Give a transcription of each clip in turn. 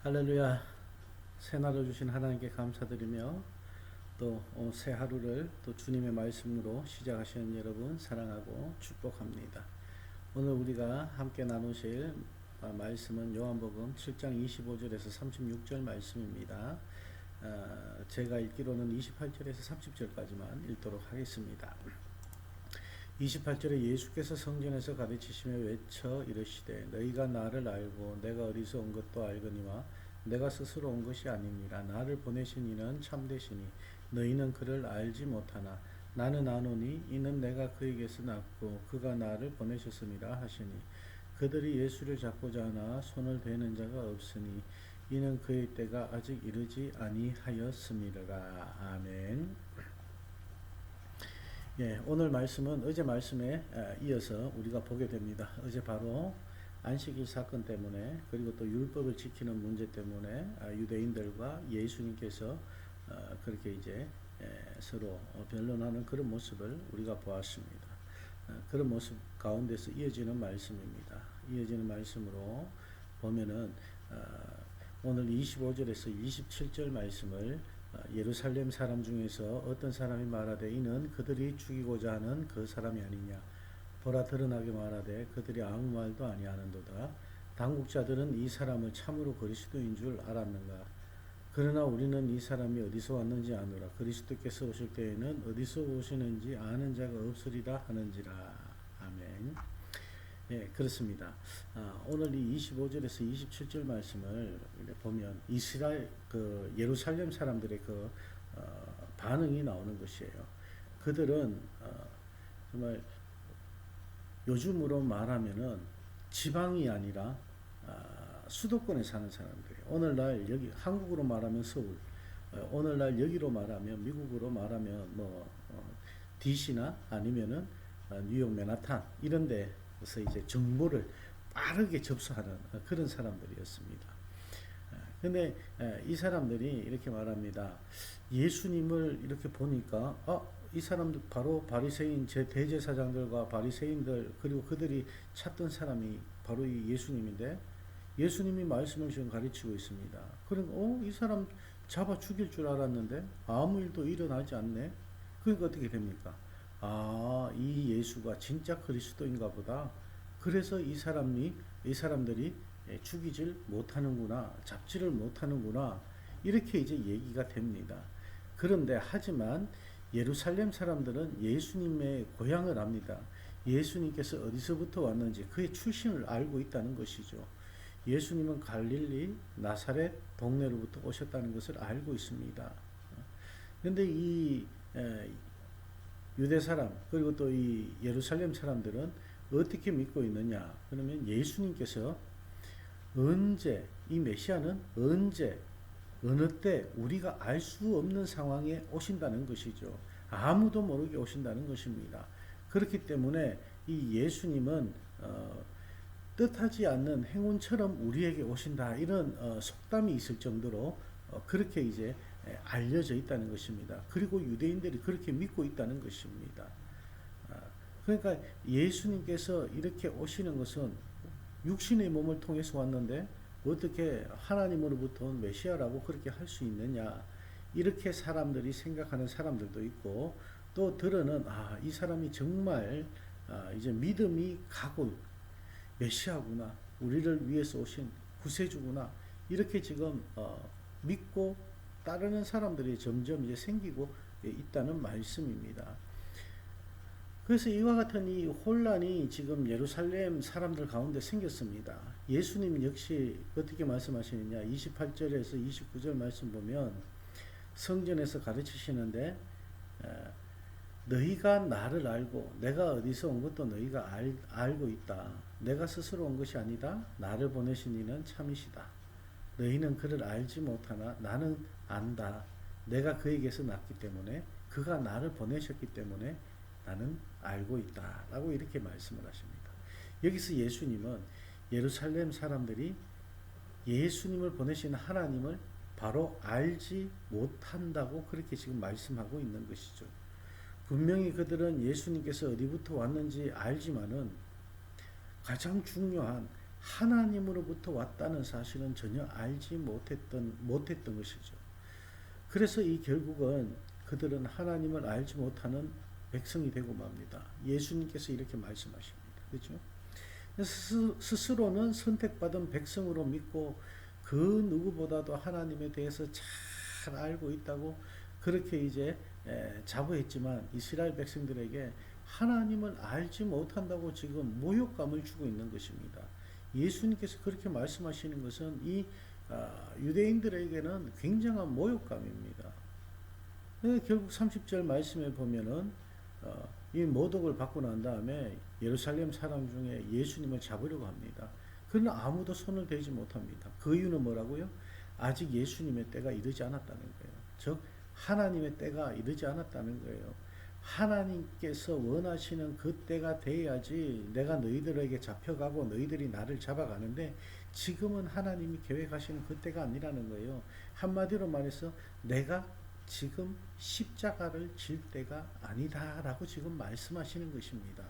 할렐루야. 새날을 주신 하나님께 감사드리며 또 새 하루를 또 주님의 말씀으로 시작하시는 여러분 사랑하고 축복합니다. 오늘 우리가 함께 나누실 말씀은 요한복음 7장 25절에서 36절 말씀입니다. 제가 읽기로는 28절에서 30절까지만 읽도록 하겠습니다. 28절에 예수께서 성전에서 가르치시며 외쳐 이르시되 너희가 나를 알고 내가 어디서 온 것도 알거니와 내가 스스로 온 것이 아니니라. 나를 보내신 이는 참되시니 너희는 그를 알지 못하나 나는 아노니 이는 내가 그에게서 났고 그가 나를 보내셨음이라 하시니 그들이 예수를 잡고자 하나 손을 대는 자가 없으니 이는 그의 때가 아직 이르지 아니하였음이라. 아멘. 오늘 말씀은 어제 말씀에 이어서 우리가 보게 됩니다. 어제 바로 안식일 사건 때문에 그리고 또 율법을 지키는 문제 때문에 유대인들과 예수님께서 그렇게 이제 서로 변론하는 그런 모습을 우리가 보았습니다. 그런 모습 가운데서 이어지는 말씀입니다. 이어지는 말씀으로 보면은 오늘 25절에서 27절 말씀을 예루살렘 사람 중에서 어떤 사람이 말하되 이는 그들이 죽이고자 하는 그 사람이 아니냐. 보라 드러나게 말하되 그들이 아무 말도 아니하는도다. 당국자들은 이 사람을 참으로 그리스도인 줄 알았는가. 그러나 우리는 이 사람이 어디서 왔는지 아노라. 그리스도께서 오실 때에는 어디서 오시는지 아는 자가 없으리라 하는지라. 아멘. 그렇습니다. 오늘 이 25절에서 27절 말씀을 보면 이스라엘 예루살렘 사람들의 반응이 나오는 것이에요. 그들은 정말 요즘으로 말하면은 지방이 아니라 수도권에 사는 사람들이에요. 오늘날 여기 한국으로 말하면 서울, 오늘날 여기로 말하면 미국으로 말하면 DC나 아니면은 뉴욕 맨하탄 이런 데서 이제 정보를 빠르게 접수하는 그런 사람들이었습니다. 근데 이 사람들이 이렇게 말합니다. 예수님을 이렇게 보니까 이 사람들 바로 바리새인 대제사장들과 바리새인들 그리고 그들이 찾던 사람이 바로 이 예수님인데 예수님이 말씀을 지금 가르치고 있습니다. 그러니까 이 사람 잡아 죽일 줄 알았는데 아무 일도 일어나지 않네. 그러니까 어떻게 됩니까? 이 예수가 진짜 그리스도인가 보다. 그래서 이 사람들이 죽이질 못하는구나, 잡지를 못하는구나, 이렇게 이제 얘기가 됩니다. 그런데 하지만 예루살렘 사람들은 예수님의 고향을 압니다. 예수님께서 어디서부터 왔는지 그의 출신을 알고 있다는 것이죠. 예수님은 갈릴리 나사렛 동네로부터 오셨다는 것을 알고 있습니다. 그런데 이 유대 사람 그리고 또 이 예루살렘 사람들은 어떻게 믿고 있느냐? 그러면 예수님께서 언제 이 메시아는 언제 어느 때 우리가 알 수 없는 상황에 오신다는 것이죠. 아무도 모르게 오신다는 것입니다. 그렇기 때문에 이 예수님은 뜻하지 않는 행운처럼 우리에게 오신다 이런 속담이 있을 정도로 그렇게 이제 알려져 있다는 것입니다. 그리고 유대인들이 그렇게 믿고 있다는 것입니다. 그러니까 예수님께서 이렇게 오시는 것은 육신의 몸을 통해서 왔는데 어떻게 하나님으로부터 온 메시아라고 그렇게 할 수 있느냐, 이렇게 사람들이 생각하는 사람들도 있고, 또 들어는 이 사람이 정말 이제 믿음이 가고 메시아구나, 우리를 위해서 오신 구세주구나, 이렇게 지금 믿고 따르는 사람들이 점점 이제 생기고 있다는 말씀입니다. 그래서 이와 같은 이 혼란이 지금 예루살렘 사람들 가운데 생겼습니다. 예수님 역시 어떻게 말씀하시느냐, 28절에서 29절 말씀 보면 성전에서 가르치시는데 너희가 나를 알고 내가 어디서 온 것도 너희가 알고 있다. 내가 스스로 온 것이 아니다. 나를 보내신 이는 참이시다. 너희는 그를 알지 못하나 나는 안다. 내가 그에게서 났기 때문에 그가 나를 보내셨기 때문에 나는 알고 있다 라고 이렇게 말씀을 하십니다. 여기서 예수님은 예루살렘 사람들이 예수님을 보내신 하나님을 바로 알지 못한다고 그렇게 지금 말씀하고 있는 것이죠. 분명히 그들은 예수님께서 어디부터 왔는지 알지만은 가장 중요한 하나님으로부터 왔다는 사실은 전혀 알지 못했던 것이죠. 그래서 이 결국은 그들은 하나님을 알지 못하는 백성이 되고 맙니다. 예수님께서 이렇게 말씀하십니다. 그렇죠? 스스로는 선택받은 백성으로 믿고 그 누구보다도 하나님에 대해서 잘 알고 있다고 그렇게 이제 자부했지만 이스라엘 백성들에게 하나님을 알지 못한다고 지금 모욕감을 주고 있는 것입니다. 예수님께서 그렇게 말씀하시는 것은 이 유대인들에게는 굉장한 모욕감입니다. 결국 30절 말씀에 보면은 이 모독을 받고 난 다음에 예루살렘 사람 중에 예수님을 잡으려고 합니다. 그러나 아무도 손을 대지 못합니다. 그 이유는 뭐라고요? 아직 예수님의 때가 이르지 않았다는 거예요. 즉 하나님의 때가 이르지 않았다는 거예요. 하나님께서 원하시는 그 때가 돼야지 내가 너희들에게 잡혀가고 너희들이 나를 잡아가는데 지금은 하나님이 계획하시는 그 때가 아니라는 거예요. 한마디로 말해서 내가 지금 십자가를 질 때가 아니다라고 지금 말씀하시는 것입니다.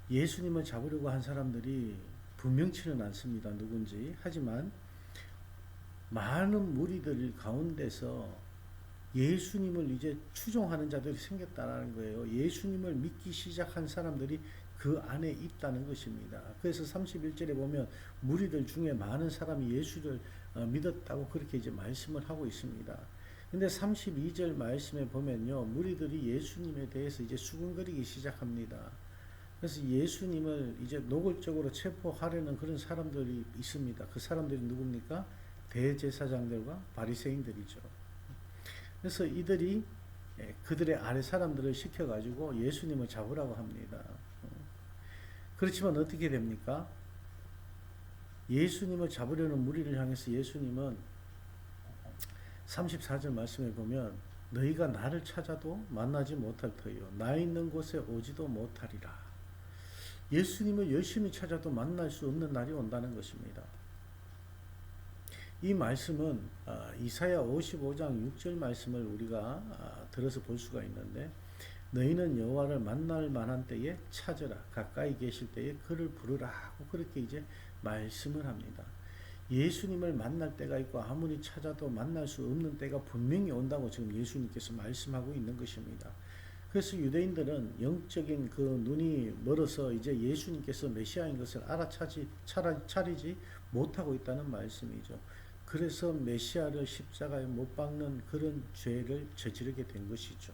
예수님을 잡으려고 한 사람들이 분명치는 않습니다. 누군지. 하지만 많은 무리들 가운데서 예수님을 이제 추종하는 자들이 생겼다는 거예요. 예수님을 믿기 시작한 사람들이 그 안에 있다는 것입니다. 그래서 31절에 보면 무리들 중에 많은 사람이 예수를 믿었다고 그렇게 이제 말씀을 하고 있습니다. 근데 32절 말씀에 보면요. 무리들이 예수님에 대해서 이제 수군거리기 시작합니다. 그래서 예수님을 이제 노골적으로 체포하려는 그런 사람들이 있습니다. 그 사람들이 누굽니까? 대제사장들과 바리새인들이죠. 그래서 이들이 그들의 아래 사람들을 시켜가지고 예수님을 잡으라고 합니다. 그렇지만 어떻게 됩니까? 예수님을 잡으려는 무리를 향해서 예수님은 34절 말씀에 보면 너희가 나를 찾아도 만나지 못할 터이요 나 있는 곳에 오지도 못하리라. 예수님을 열심히 찾아도 만날 수 없는 날이 온다는 것입니다. 이 말씀은 이사야 55장 6절 말씀을 우리가 들어서 볼 수가 있는데 너희는 여호와를 만날 만한 때에 찾으라 가까이 계실 때에 그를 부르라 하고 그렇게 이제 말씀을 합니다. 예수님을 만날 때가 있고 아무리 찾아도 만날 수 없는 때가 분명히 온다고 지금 예수님께서 말씀하고 있는 것입니다. 그래서 유대인들은 영적인 그 눈이 멀어서 이제 예수님께서 메시아인 것을 알아차리지 못하고 있다는 말씀이죠. 그래서 메시아를 십자가에 못 박는 그런 죄를 저지르게 된 것이죠.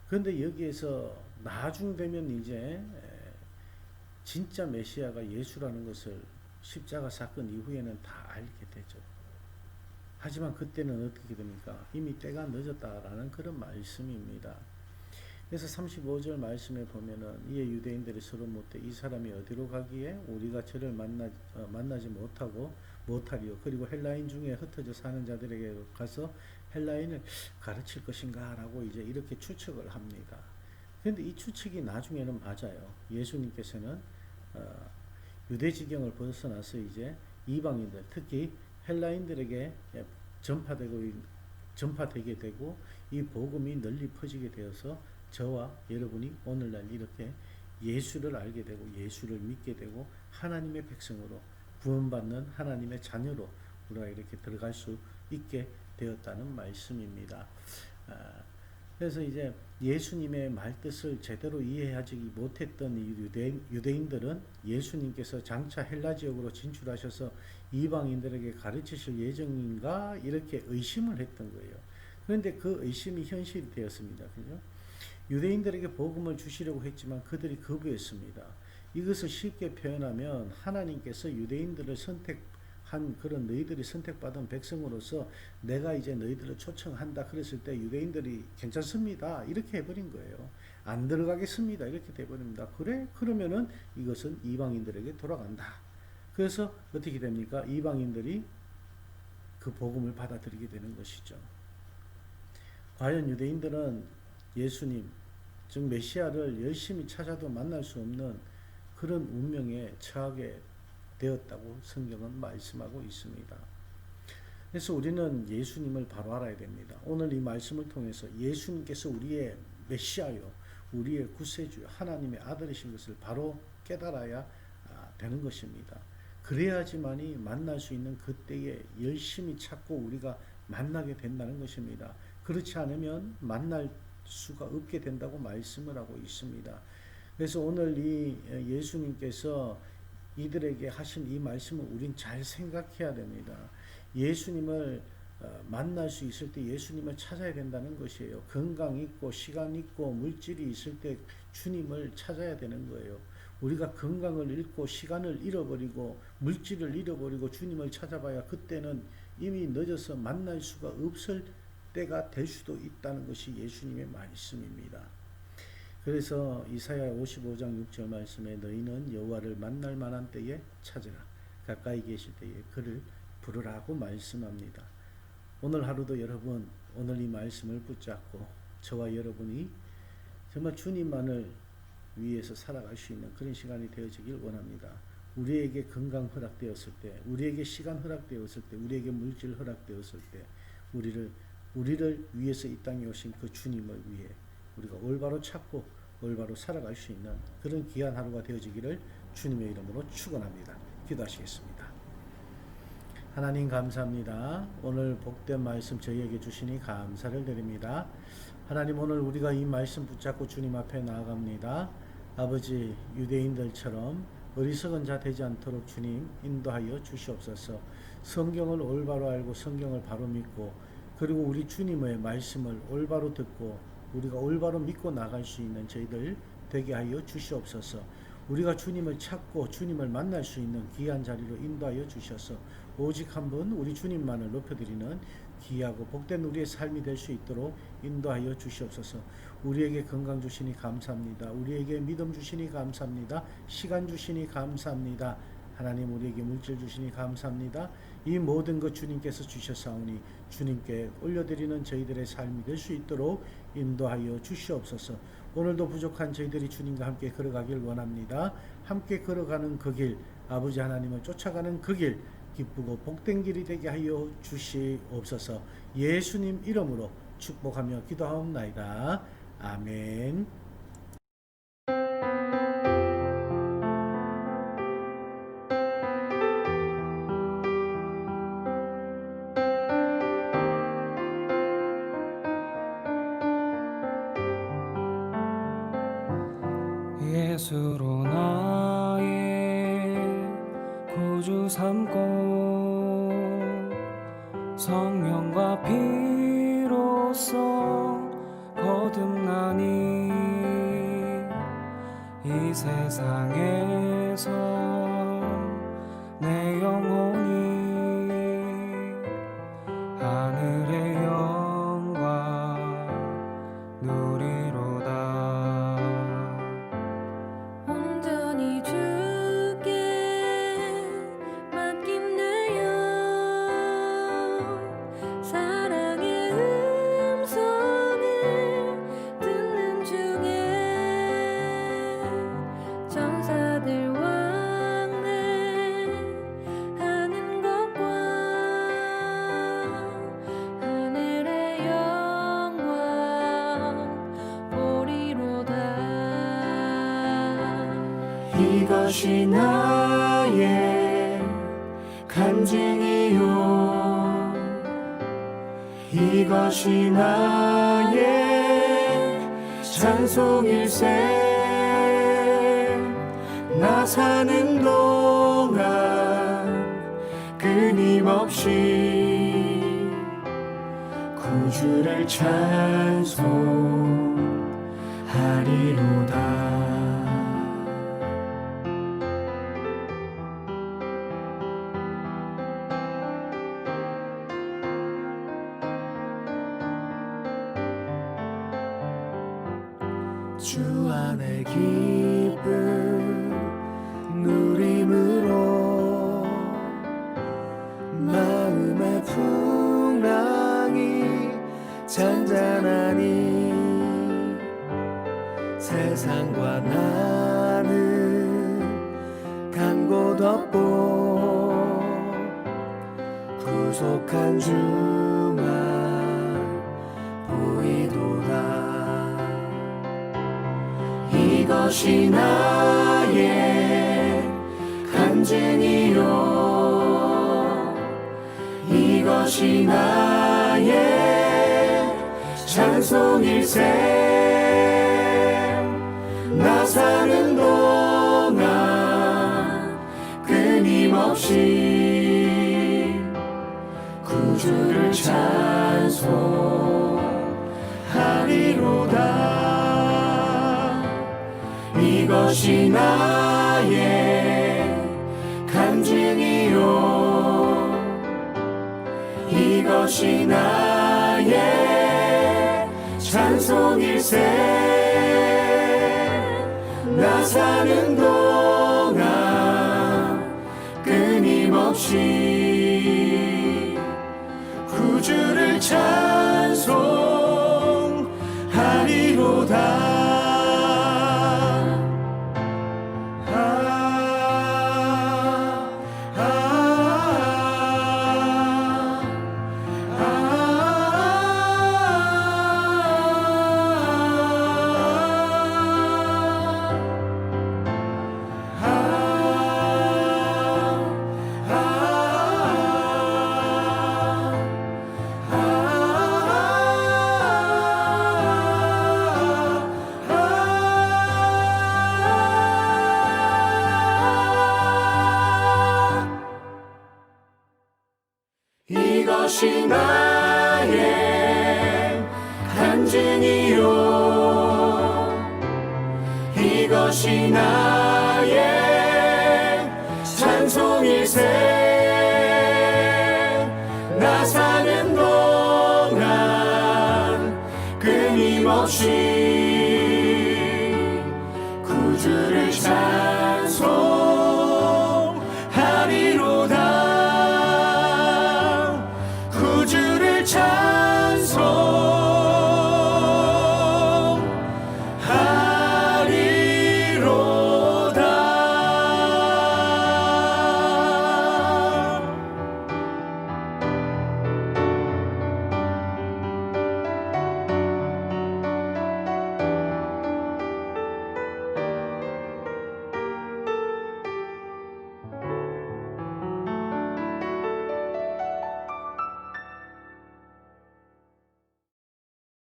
그런데 여기에서 나중 되면 이제 진짜 메시아가 예수라는 것을 십자가 사건 이후에는 다 알게 되죠. 하지만 그때는 어떻게 됩니까? 이미 때가 늦었다라는 그런 말씀입니다. 그래서 35절 말씀에 보면은 이에 유대인들이 서로 묻되 이 사람이 어디로 가기에 우리가 저를 만나지 못하리요. 그리고 헬라인 중에 흩어져 사는 자들에게 가서 헬라인을 가르칠 것인가 라고 이제 이렇게 추측을 합니다. 그런데 이 추측이 나중에는 맞아요. 예수님께서는 유대 지경을 벗어나서 이제 이방인들 특히 헬라인들에게 전파되게 되고 이 복음이 널리 퍼지게 되어서 저와 여러분이 오늘날 이렇게 예수를 알게 되고 예수를 믿게 되고 하나님의 백성으로 구원받는 하나님의 자녀로 우리가 이렇게 들어갈 수 있게 되었다는 말씀입니다. 그래서 이제 예수님의 말뜻을 제대로 이해하지 못했던 유대인들은 예수님께서 장차 헬라 지역으로 진출하셔서 이방인들에게 가르치실 예정인가 이렇게 의심을 했던 거예요. 그런데 그 의심이 현실이 되었습니다. 그죠? 유대인들에게 복음을 주시려고 했지만 그들이 거부했습니다. 이것을 쉽게 표현하면 하나님께서 유대인들을 선택한 그런 너희들이 선택받은 백성으로서 내가 이제 너희들을 초청한다 그랬을 때 유대인들이 괜찮습니다 이렇게 해버린 거예요. 안 들어가겠습니다 이렇게 돼버립니다. 그래? 그러면은 이것은 이방인들에게 돌아간다. 그래서 어떻게 됩니까? 이방인들이 그 복음을 받아들이게 되는 것이죠. 과연 유대인들은 예수님, 즉 메시아를 열심히 찾아도 만날 수 없는 그런 운명에 처하게 되었다고 성경은 말씀하고 있습니다. 그래서 우리는 예수님을 바로 알아야 됩니다. 오늘 이 말씀을 통해서 예수님께서 우리의 메시아요, 우리의 구세주 하나님의 아들이신 것을 바로 깨달아야 되는 것입니다. 그래야지만이 만날 수 있는 그때에 열심히 찾고 우리가 만나게 된다는 것입니다. 그렇지 않으면 만날 수가 없게 된다고 말씀을 하고 있습니다. 그래서 오늘 이 예수님께서 이들에게 하신 이 말씀을 우린 잘 생각해야 됩니다. 예수님을 만날 수 있을 때 예수님을 찾아야 된다는 것이에요. 건강 있고 시간 있고 물질이 있을 때 주님을 찾아야 되는 거예요. 우리가 건강을 잃고 시간을 잃어버리고 물질을 잃어버리고 주님을 찾아봐야 그때는 이미 늦어서 만날 수가 없을 때가 될 수도 있다는 것이 예수님의 말씀입니다. 그래서 이사야 55장 6절 말씀에 너희는 여호와를 만날 만한 때에 찾으라. 가까이 계실 때에 그를 부르라고 말씀합니다. 오늘 하루도 여러분 오늘 이 말씀을 붙잡고 저와 여러분이 정말 주님만을 위해서 살아갈 수 있는 그런 시간이 되어지길 원합니다. 우리에게 건강 허락되었을 때, 우리에게 시간 허락되었을 때, 우리에게 물질 허락되었을 때 우리를 위해서 이 땅에 오신 그 주님을 위해 우리가 올바로 찾고 올바로 살아갈 수 있는 그런 귀한 하루가 되어지기를 주님의 이름으로 축원합니다. 기도하시겠습니다. 하나님 감사합니다. 오늘 복된 말씀 저희에게 주시니 감사를 드립니다. 하나님 오늘 우리가 이 말씀 붙잡고 주님 앞에 나아갑니다. 아버지 유대인들처럼 어리석은 자 되지 않도록 주님 인도하여 주시옵소서. 성경을 올바로 알고 성경을 바로 믿고 그리고 우리 주님의 말씀을 올바로 듣고 우리가 올바로 믿고 나갈 수 있는 저희들 되게 하여 주시옵소서. 우리가 주님을 찾고 주님을 만날 수 있는 귀한 자리로 인도하여 주셔서 오직 한 분 우리 주님만을 높여드리는 귀하고 복된 우리의 삶이 될 수 있도록 인도하여 주시옵소서. 우리에게 건강 주시니 감사합니다. 우리에게 믿음 주시니 감사합니다. 시간 주시니 감사합니다. 하나님 우리에게 물질 주시니 감사합니다. 이 모든 것 주님께서 주셨사오니 주님께 올려드리는 저희들의 삶이 될 수 있도록 인도하여 주시옵소서. 오늘도 부족한 저희들이 주님과 함께 걸어가길 원합니다. 함께 걸어가는 그 길, 아버지 하나님을 쫓아가는 그 길, 기쁘고 복된 길이 되게 하여 주시옵소서. 예수님 이름으로 축복하며 기도하옵나이다. 아멘. 예수로 나의 구주 삼고 성령과 피로써 거듭나니 이 세상에서 내 영혼이 하늘의 영광 누리로다. 온전히 주께 맡긴 내 영 사랑의 음성을 듣는 중에 천사들 왕래하는 것과 하늘의 영광 보리로다. 이것이 나의 간증이요 이것이 나의 찬송일세. 나 사는 동안 끊임없이 구주를 찬송하리로다. 주 안에 기쁨 누림으로 마음의 풍랑이 잔잔하니 세상과 나는 간 곳 없고 구속한 주만 보이도다. 이것이 나의 간증이요 이것이 나의 찬송일세 나 사는 동안 끊임없이 구주를 찬송하리로다 이것이 나의 간증이요 이것이 나의 찬송일세 나 사는 동안 끊임없이 구주를 찬송하리로다 이것이 나의 간증이요 이것이 나의 찬송일세 나 사는 동안 끊임없이 구주를 찬송하리로다